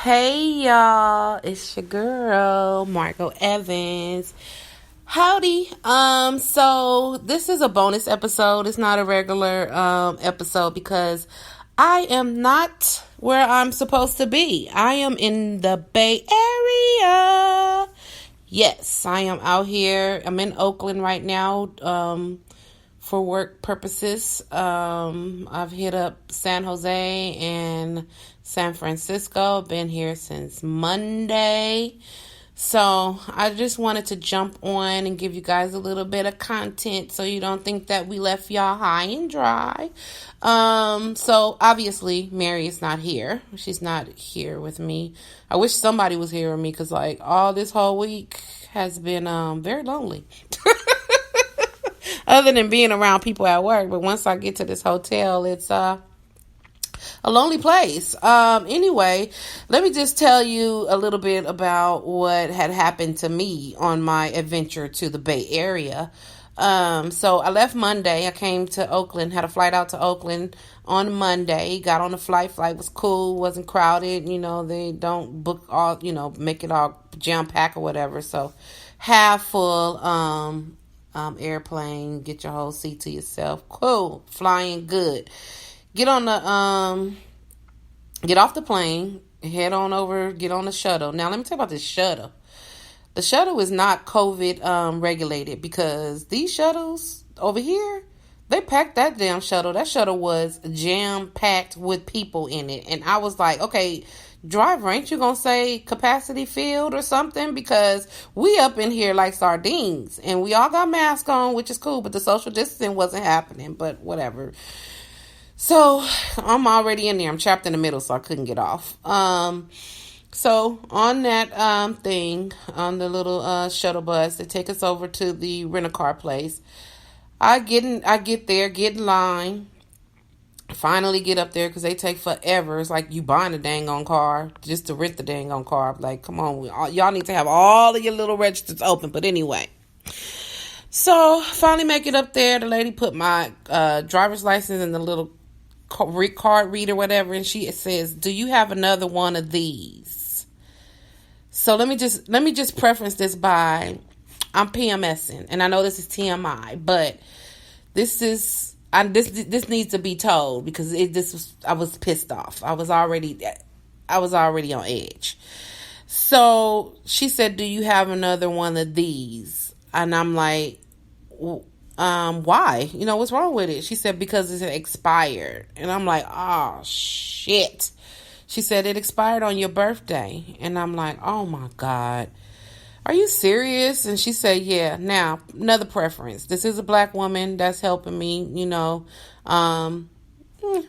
Hey y'all, it's your girl, Margot Evans. Howdy. So this is a bonus episode. It's not a regular episode because I am not where I'm supposed to be. I am in the Bay Area. Yes, I am out here. I'm in Oakland right now. For work purposes. I've hit up San Jose and San Francisco. Been here since Monday. So I just wanted to jump on and give you guys a little bit of content so you don't think that we left y'all high and dry. So obviously Mary is not here. She's not here with me. I wish somebody was here with me because like all this whole week has been very lonely. Other than being around people at work. But once I get to this hotel, it's a lonely place. Anyway, let me just tell you a little bit about what had happened to me on my adventure to the Bay Area. So I left Monday. I came to Oakland, had a flight out to Oakland on Monday. Got on the flight. Flight was cool, wasn't crowded. You know, they don't book all, make it all jam-packed or whatever. So half full, airplane, get your whole seat to yourself. Cool, flying good. Get on the get off the plane, head on over, get on the shuttle. Now let me tell you about this shuttle. The shuttle is not COVID regulated because these shuttles over here, they packed that damn shuttle. That shuttle was jam packed with people in it, and I was like, okay, driver, ain't you gonna say capacity filled or something? Because we up in here like sardines and we all got masks on, which is cool, but the social distancing wasn't happening, but whatever. So I'm already in there. I'm trapped in the middle, so I couldn't get off. So on that thing, on the little shuttle bus that take us over to the rent-a-car place, I get there, get in line. Finally get up there because they take forever. It's like you buying a dang on car just to rent the dang on car. Like, come on, y'all need to have all of your little registers open. But anyway, so finally make it up there. The lady put my driver's license in the little card reader, whatever, and she says, "Do you have another one of these?" So let me just preference this by I'm PMSing, and I know this is TMI, but this is. This needs to be told because I was pissed off. I was already on edge. So she said, "Do you have another one of these?" And I'm like, "Why? What's wrong with it?" She said, "Because it's expired." And I'm like, "Oh shit." She said, "It expired on your birthday." And I'm like, "Oh my God. Are you serious?" And she said, "Yeah." Now, another preference. This is a black woman that's helping me, I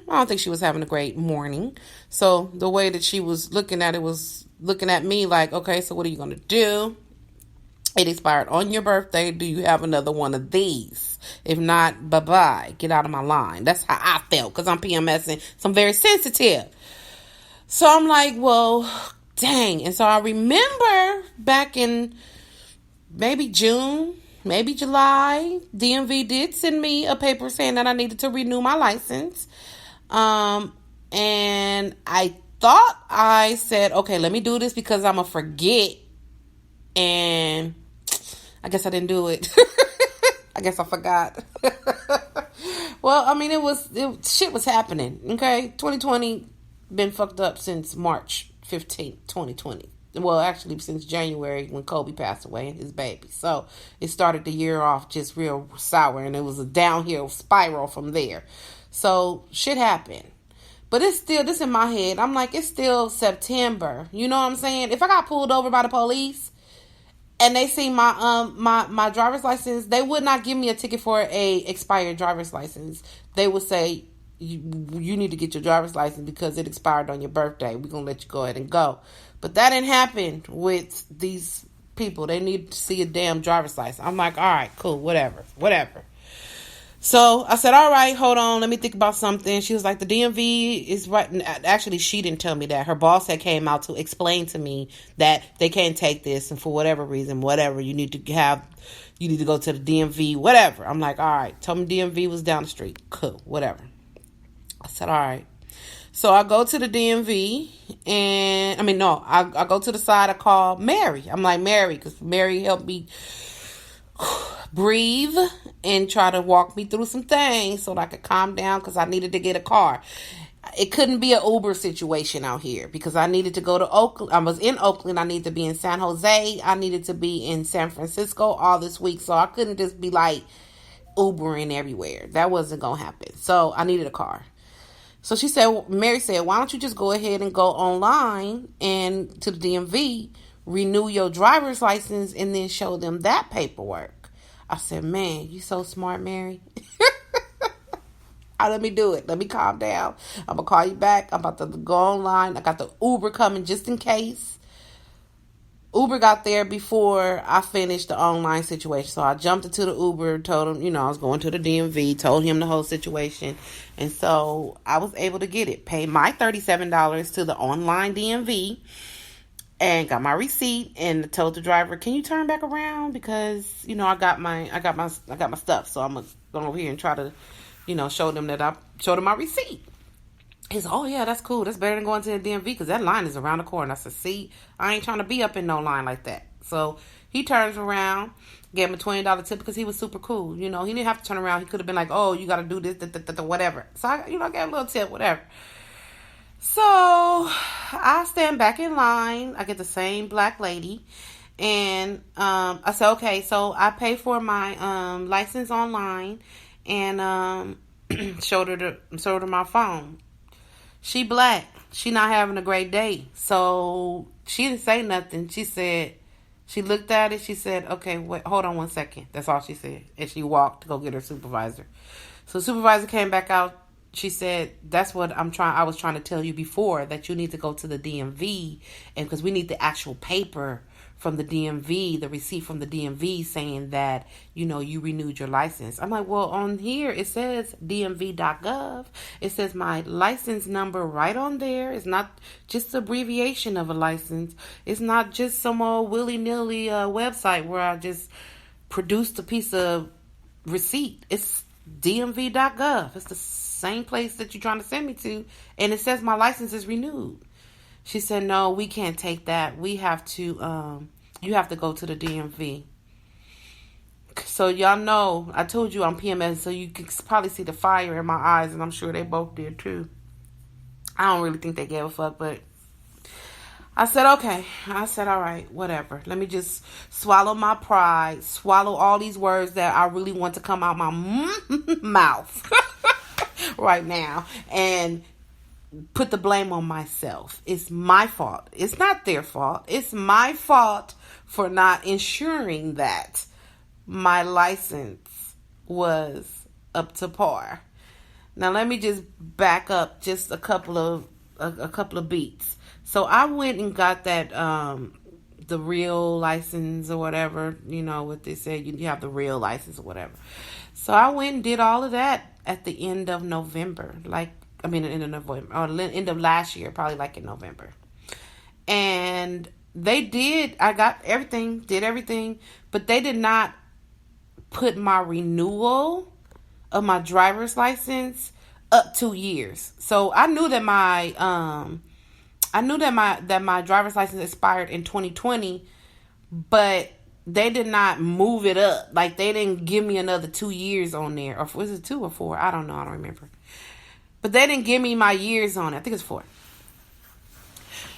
don't think she was having a great morning. So the way that she was looking at it was looking at me like, okay, so what are you going to do? It expired on your birthday. Do you have another one of these? If not, bye-bye. Get out of my line. That's how I felt because I'm PMSing. So I'm very sensitive. So I'm like, well, dang. And so I remember back in maybe June, maybe July, DMV did send me a paper saying that I needed to renew my license. And I thought I said, okay, let me do this because I'm going to forget. And I guess I didn't do it. I guess I forgot. Well, I mean, shit was happening. Okay. 2020 been fucked up since March 15th, 2020. Well, actually, since January when Kobe passed away and his baby. So it started the year off just real sour, and it was a downhill spiral from there. So shit happened. But it's still, this in my head, I'm like, it's still September. You know what I'm saying? If I got pulled over by the police and they see my driver's license, they would not give me a ticket for a expired driver's license. They would say, you need to get your driver's license because it expired on your birthday. We're going to let you go ahead and go. But that didn't happen with these people. They need to see a damn driver's license. I'm like, all right, cool, whatever. So I said, all right, hold on. Let me think about something. She was like, the DMV is right. Actually, she didn't tell me that. Her boss had came out to explain to me that they can't take this. And for whatever reason, whatever, you need to go to the DMV, whatever. I'm like, all right. Told me DMV was down the street. Cool, whatever. I said, all right. So I go to the DMV, and I go to the side. I call Mary. I'm like, Mary, because Mary helped me breathe and try to walk me through some things so that I could calm down, because I needed to get a car. It couldn't be an Uber situation out here because I needed to go to Oakland. I was in Oakland. I needed to be in San Jose. I needed to be in San Francisco all this week. So I couldn't just be like Ubering everywhere. That wasn't going to happen. So I needed a car. So Mary said, why don't you just go ahead and go online and to the DMV, renew your driver's license, and then show them that paperwork. I said, man, you so smart, Mary. Let me do it. Let me calm down. I'm going to call you back. I'm about to go online. I got the Uber coming just in case. Uber got there before I finished the online situation. So I jumped into the Uber, told him, I was going to the DMV, told him the whole situation. And so I was able to get it. Paid my $37 to the online DMV and got my receipt and told the driver, can you turn back around? Because, I got my stuff. So I'm going to go over here and try to, show them my receipt. He said, oh, yeah, that's cool. That's better than going to the DMV because that line is around the corner. I said, see, I ain't trying to be up in no line like that. So he turns around, gave him a $20 tip because he was super cool. He didn't have to turn around. He could have been like, oh, you got to do this, whatever. So, I gave a little tip, whatever. So I stand back in line. I get the same black lady. And I said, okay, so I pay for my license online and showed her my phone. She black. She not having a great day. So she didn't say nothing. She said, she looked at it. She said, okay, wait, hold on one second. That's all she said. And she walked to go get her supervisor. So the supervisor came back out. She said, that's what I was trying to tell you before, that you need to go to the DMV, and because we need the actual paper from the DMV, the receipt from the DMV saying that, you renewed your license. I'm like, well, on here, it says dmv.gov. It says my license number right on there. It's not just abbreviation of a license. It's not just some old willy-nilly website where I just produced a piece of receipt. It's dmv.gov. It's the same place that you're trying to send me to. And it says my license is renewed. She said, no, we can't take that. We have to, you have to go to the DMV. So y'all know, I told you I'm PMS, so you can probably see the fire in my eyes, and I'm sure they both did too. I don't really think they gave a fuck, but I said, okay. I said, all right, whatever. Let me just swallow my pride, swallow all these words that I really want to come out my mouth right now, and put the blame on myself. It's my fault. It's not their fault. It's my fault for not ensuring that my license was up to par. Now let me just back up just a couple of beats. So I went and got that the real license or whatever, what they said, you have the real license or whatever. So I went and did all of that at the end of November, end of last year, probably like in November. And I got everything, did everything, but they did not put my renewal of my driver's license up 2 years. So I knew that my driver's license expired in 2020, but they did not move it up. Like, they didn't give me another 2 years on there. Or was it 2 or 4? I don't know. I don't remember. But they didn't give me my years on it. I think it's 4.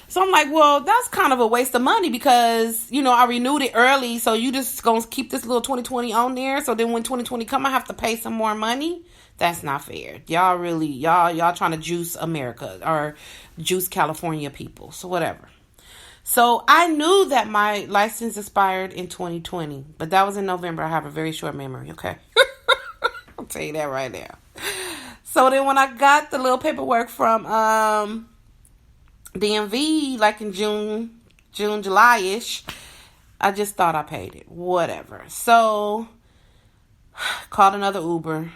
So I'm like, well, that's kind of a waste of money because, I renewed it early. So you just going to keep this little 2020 on there. So then when 2020 come, I have to pay some more money. That's not fair. Y'all trying to juice America or juice California people. So whatever. So I knew that my license expired in 2020, but that was in November. I have a very short memory. Okay. I'll tell you that right now. So then when I got the little paperwork from DMV, like in June, July-ish, I just thought I paid it. Whatever. So called another Uber.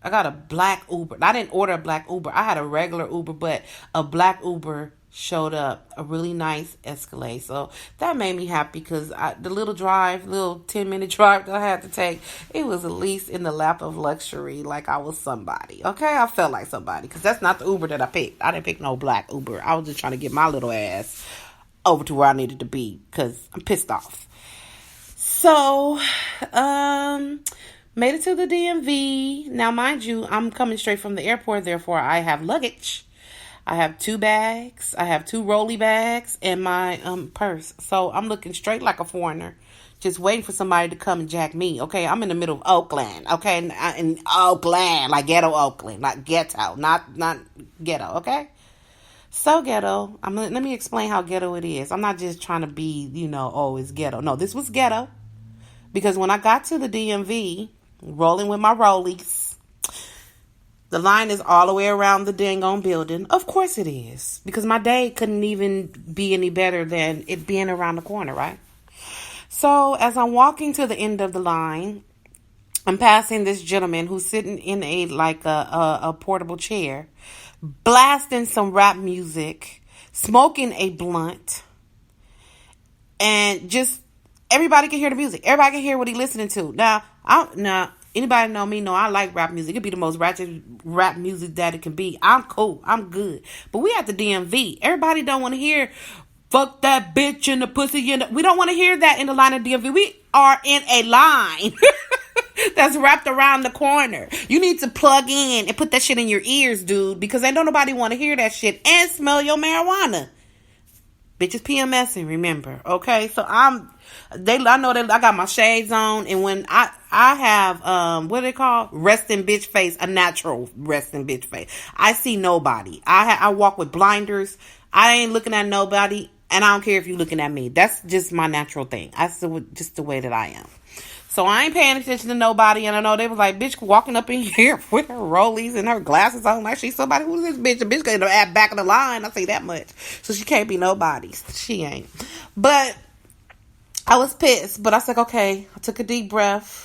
I got a black Uber. I didn't order a black Uber. I had a regular Uber, but a black Uber showed up, a really nice Escalade. So that made me happy because the little 10-minute drive that I had to take, it was at least in the lap of luxury, like I was somebody. Okay, I felt like somebody because that's not the Uber that I picked. I didn't pick no black Uber. I was just trying to get my little ass over to where I needed to be because I'm pissed off. So, made it to the DMV. Now, mind you, I'm coming straight from the airport, therefore I have luggage. I have 2 bags. I have 2 rolly bags and my purse. So I'm looking straight like a foreigner, just waiting for somebody to come and jack me. Okay, I'm in the middle of Oakland. Okay, in Oakland, like ghetto Oakland, like ghetto, not ghetto. Okay, so ghetto. Let me explain how ghetto it is. I'm not just trying to be, oh, it's ghetto. No, this was ghetto because when I got to the DMV, rolling with my rollies. The line is all the way around the dang on building. Of course it is. Because my day couldn't even be any better than it being around the corner, right? So as I'm walking to the end of the line, I'm passing this gentleman who's sitting in a portable chair, blasting some rap music, smoking a blunt, and just everybody can hear the music. Everybody can hear what he's listening to. Now, anybody know me know I like rap music. It could be the most ratchet rap music that it can be. I'm cool. I'm good. But we at the DMV. Everybody don't want to hear fuck that bitch in the pussy. We don't want to hear that in the line of DMV. We are in a line that's wrapped around the corner. You need to plug in and put that shit in your ears, dude, because ain't nobody want to hear that shit and smell your marijuana. Bitches PMSing, remember, okay? So I know that I got my shades on, and when I have what are they called? Resting bitch face, a natural resting bitch face. I see nobody. I walk with blinders. I ain't looking at nobody, and I don't care if you looking at me. That's just my natural thing. That's just the way that I am. So I ain't paying attention to nobody, and I know they was like, bitch walking up in here with her rollies and her glasses on like she's somebody. Who's this bitch? The bitch going to add back of the line. I say that much. So she can't be nobody. She ain't. But I was pissed, but I said, okay. I took a deep breath.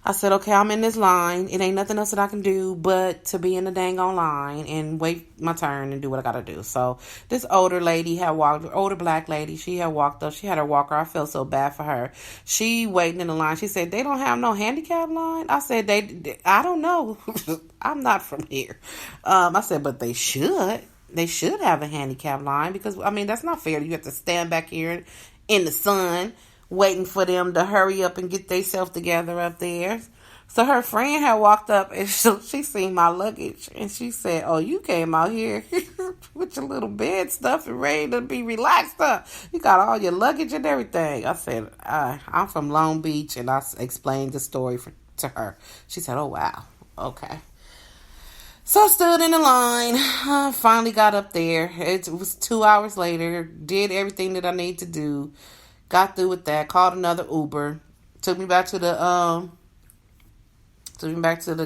I said, okay, I'm in this line. It ain't nothing else that I can do but to be in the dang on line and wait my turn and do what I gotta do. So this older black lady, she had walked up. She had her walker. I felt so bad for her. She waiting in the line. She said, they don't have no handicap line? I said, I don't know. I'm not from here. I said, but they should. They should have a handicap line because, that's not fair. You have to stand back here in the sun waiting for them to hurry up and get themselves together up there. So her friend had walked up and she seen my luggage and she said, oh, you came out here with your little bed stuff and ready to be relaxed up. You got all your luggage and everything. I said, I'm from Long Beach, and I explained the story to her. She said, oh, wow. Okay. So I stood in the line. I finally got up there. It was 2 hours later. Did everything that I need to do. Got through with that. Called another Uber. Took me back to the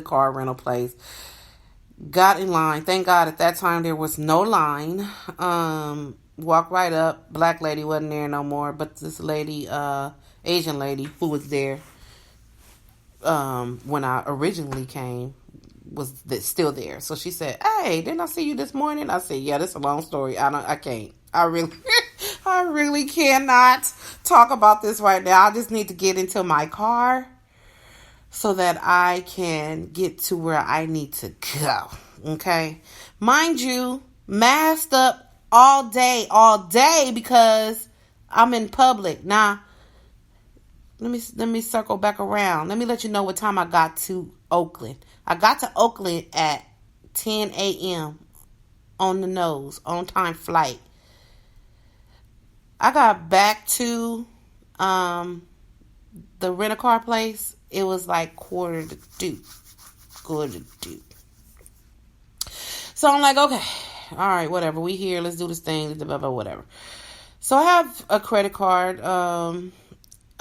car rental place. Got in line. Thank God at that time there was no line. Walked right up. Black lady wasn't there no more. But this lady, Asian lady who was there when I originally came was still there. So she said, hey, didn't I see you this morning? I said, yeah, this is a long story. I can't. I really cannot talk about this right now. I just need to get into my car so that I can get to where I need to go. Okay. Mind you, masked up all day because I'm in public. Now, let me circle back around. Let me let you know what time I got to Oakland. I got to Oakland at 10 a.m. on the nose, on time flight. I got back to the rent-a-car place. It was like quarter to two. So I'm like, okay, all right, whatever. We here. Let's do this thing. Blah, blah, blah, whatever. So I have a credit card, a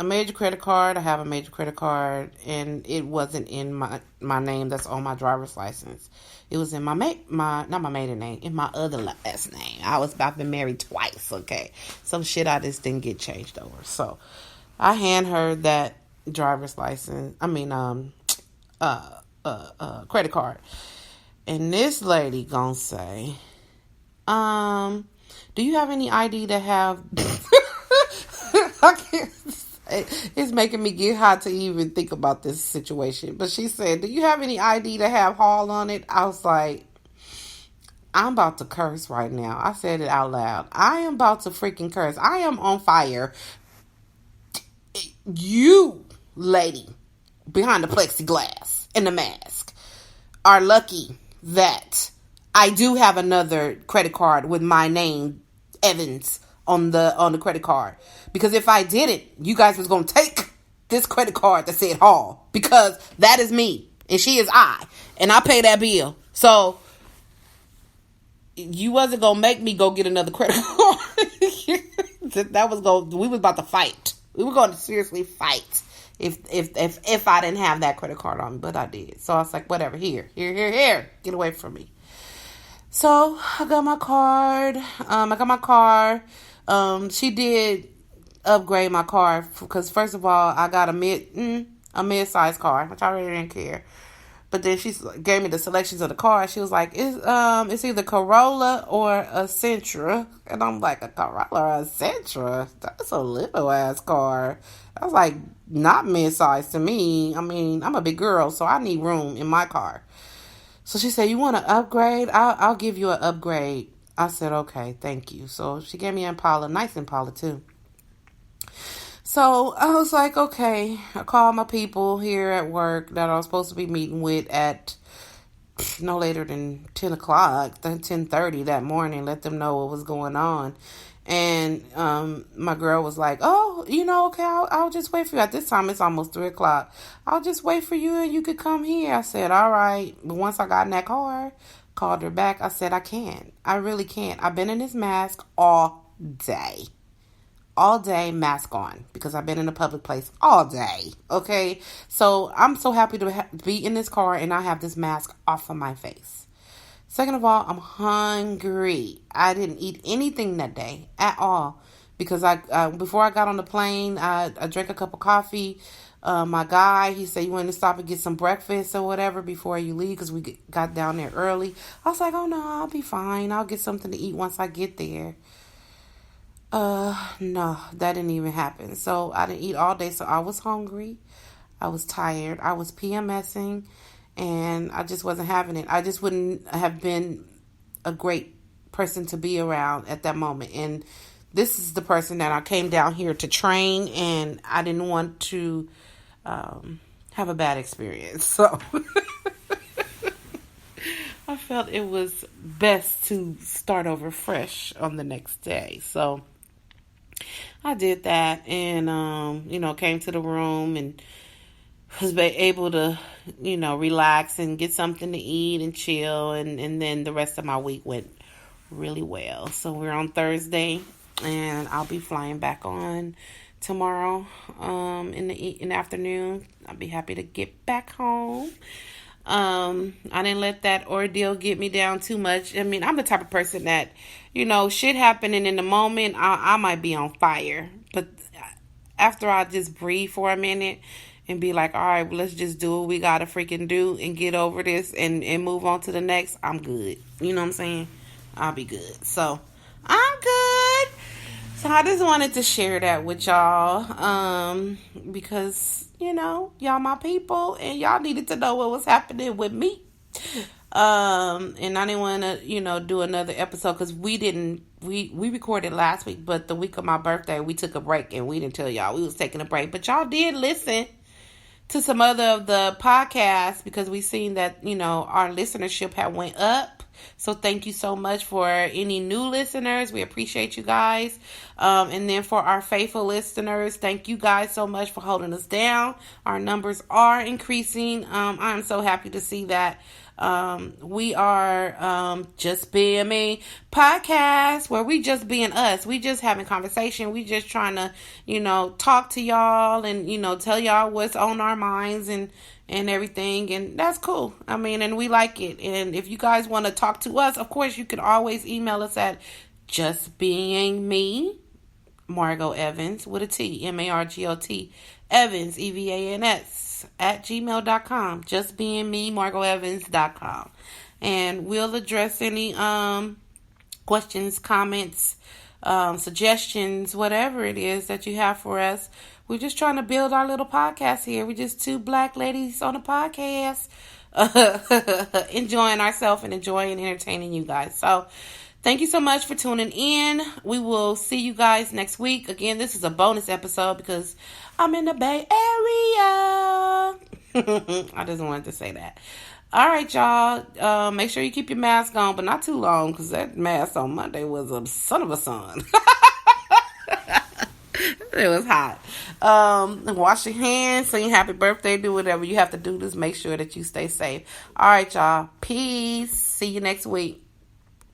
major credit card. I have a major credit card, and it wasn't in my name. That's on my driver's license. It was in not my maiden name, in my other last name. I've been married twice, okay? Some shit I just didn't get changed over. So I hand her that driver's license, credit card. And this lady gonna say, do you have any ID that have... I can't say. It's making me get hot to even think about this situation. But she said, do you have any ID that have Hall on it? I was like, I'm about to curse right now. I said it out loud. I am about to freaking curse. I am on fire. You, lady, behind the plexiglass and the mask, are lucky that I do have another credit card with my name, Evans, on the credit card. Because if I didn't, you guys was going to take this credit card that said Hall. Because that is me. And she is I. And I pay that bill. So you wasn't going to make me go get another credit card. We was about to fight. We were going to seriously fight if I didn't have that credit card on me, but I did. So I was like, whatever, here, get away from me. So I got my card. She did upgrade my car because first of all, I got a mid-sized car, which I really didn't care. But then she gave me the selections of the car. She was like, it's either Corolla or a Sentra. And I'm like, a Corolla or a Sentra? That's a little ass car. I was like, not mid-sized to me. I mean, I'm a big girl, so I need room in my car. So she said, you want an upgrade? I'll give you an upgrade. I said, okay, thank you. So she gave me an Impala, nice Impala too. So I was like, okay. I called my people here at work that I was supposed to be meeting with at no later than 10 o'clock, 10:30 that morning, let them know what was going on. And my girl was like, oh, okay, I'll just wait for you. At this time, it's almost 3 o'clock. I'll just wait for you and you could come here. I said, all right. But once I got in that car, called her back, I said, I can't. I really can't. I've been in this mask all day. All day, mask on, because I've been in a public place all day, okay? So I'm so happy to be in this car and I have this mask off of my face. Second of all, I'm hungry. I didn't eat anything that day at all because before I got on the plane, I drank a cup of coffee. My guy, he said, you want to stop and get some breakfast or whatever before you leave because we got down there early. I was like, oh no, I'll be fine. I'll get something to eat once I get there. No, that didn't even happen. So I didn't eat all day. So I was hungry. I was tired. I was PMSing and I just wasn't having it. I just wouldn't have been a great person to be around at that moment. And this is the person that I came down here to train and I didn't want to, have a bad experience. So I felt it was best to start over fresh on the next day. So I did that and, came to the room and was able to, relax and get something to eat and chill. And then the rest of my week went really well. So we're on Thursday and I'll be flying back on tomorrow in the afternoon. I'll be happy to get back home. I didn't let that ordeal get me down too much. I mean, I'm the type of person that, shit happening in the moment, I might be on fire. But after I just breathe for a minute and be like, all right, let's just do what we gotta freaking do and get over this and move on to the next, I'm good. You know what I'm saying? I'll be good. So, I'm good. So, I just wanted to share that with y'all because, y'all my people and y'all needed to know what was happening with me. And I didn't want to, do another episode because we recorded last week, but the week of my birthday, we took a break and we didn't tell y'all we was taking a break, but y'all did listen to some other of the podcasts because we seen that, our listenership had went up. So thank you so much for any new listeners. We appreciate you guys. And then for our faithful listeners, thank you guys so much for holding us down. Our numbers are increasing. I'm so happy to see that. We are Just Being Me podcast where we just being us. We just having conversation. We just trying to, talk to y'all and, tell y'all what's on our minds and everything. And that's cool. I mean, and we like it. And if you guys want to talk to us, of course, you can always email us at justbeingme, Margot Evans with a T, MARGOT, Evans, EVANS, at gmail.com. JustBeingMeMargotEvans.com. And we'll address any questions, comments, suggestions, whatever it is that you have for us. We're just trying to build our little podcast here. We're just two black ladies on a podcast, enjoying ourselves and enjoying and entertaining you guys. So thank you so much for tuning in. We will see you guys next week. Again, this is a bonus episode because I'm in the Bay Area. I just wanted to say that. All right, y'all. Make sure you keep your mask on, but not too long, because that mask on Monday was a son of a son. It was hot. Wash your hands, sing happy birthday, do whatever you have to do. Just make sure that you stay safe. All right, y'all. Peace. See you next week.